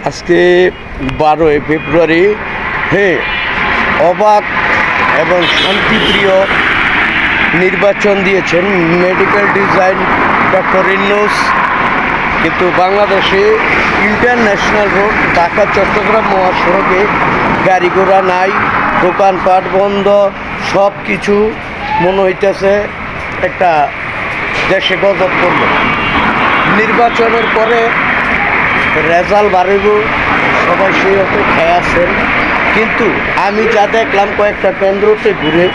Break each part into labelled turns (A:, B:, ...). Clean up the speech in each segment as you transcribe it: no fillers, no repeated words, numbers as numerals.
A: আজকে 12 ফেব্রুয়ারি। অবাক এবং শান্তিপ্রিয় নির্বাচন দিয়েছেন মেডিকেল ডিজাইন ডক্টর ইউনূস। কিন্তু বাংলাদেশে ইন্টারন্যাশনাল রোড ঢাকা চট্টগ্রাম মহাসড়কে গাড়ি ঘোড়া নাই, দোকানপাট বন্ধ, সব কিছু মনে হইতেছে একটা দেশে গজব পড়ল। নির্বাচনের পরে রেজাল্ট বাড়িব, সবাই সেই অপেক্ষায় আছেন। কিন্তু আমি যা দেখলাম কয়েকটা কেন্দ্রতে ঘুরে,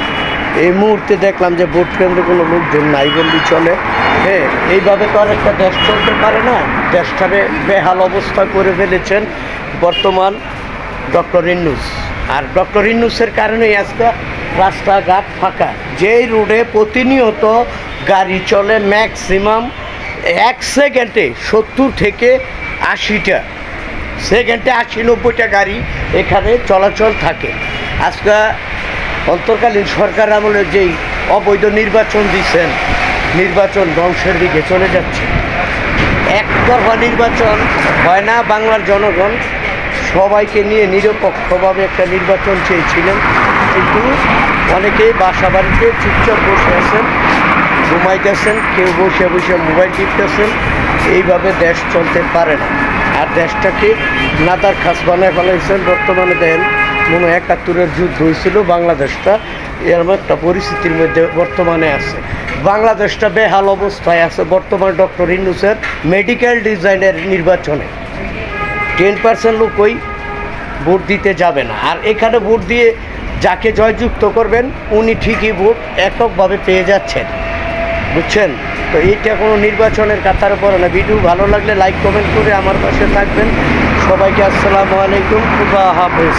A: এই মুহূর্তে দেখলাম যে ভোট কেন্দ্রে কোনো লোকজন নাই বললেই চলে। এইভাবে তো আর একটা দেশ চলতে পারে না। দেশটাকে বেহাল অবস্থা করে ফেলেছেন বর্তমান ডক্টর ইউনূস। আর ডক্টর ইউনূসের কারণেই আজকে রাস্তাঘাট ফাঁকা। যেই রোডে প্রতিনিয়ত গাড়ি চলে ম্যাক্সিমাম 1 সেকেন্ডে 70 থেকে 80টা, সেকেন্ডে 80-90টা গাড়ি এখানে চলাচল থাকে। আজকে অন্তর্কালীন সরকার আমলে যেই অবৈধ নির্বাচন দিচ্ছেন, নির্বাচন ধ্বংসের দিকে চলে যাচ্ছে। একতরফা নির্বাচন হয় না। বাংলার জনগণ সবাইকে নিয়ে নিরপেক্ষভাবে একটা নির্বাচন চেয়েছিলেন, কিন্তু অনেকেই বাসা বাড়িতে চুপচাপ বসে আছেন, ঘুমাইতেছেন, কেউ বসে বসে মোবাইল টিপতেছেন। এইভাবে দেশ চলতে পারে না। আর দেশটাকে নাদার খাস বানায় ফেলাইছেন। বর্তমানে দেখেন মনে 71-এর যুদ্ধ হয়েছিল, বাংলাদেশটা এরকম একটা পরিস্থিতির মধ্যে বর্তমানে আছে। বাংলাদেশটা বেহাল অবস্থায় আছে বর্তমানে ডক্টর ইউনূসের মেডিকেল ডিজাইনের নির্বাচনে। 10% লোকই ভোট দিতে যাবে না। আর এখানে ভোট দিয়ে যাকে জয়যুক্ত করবেন উনি ঠিকই ভোট এককভাবে পেয়ে যাচ্ছেন, বুঝছেন? তো এইটা কোনো নির্বাচনের কাতারে পড়ে না। ভিডিও ভালো লাগলে লাইক কমেন্ট করে আমার পাশে থাকবেন। সবাইকে আসসালামু আলাইকুম, খুদা হাফেজ।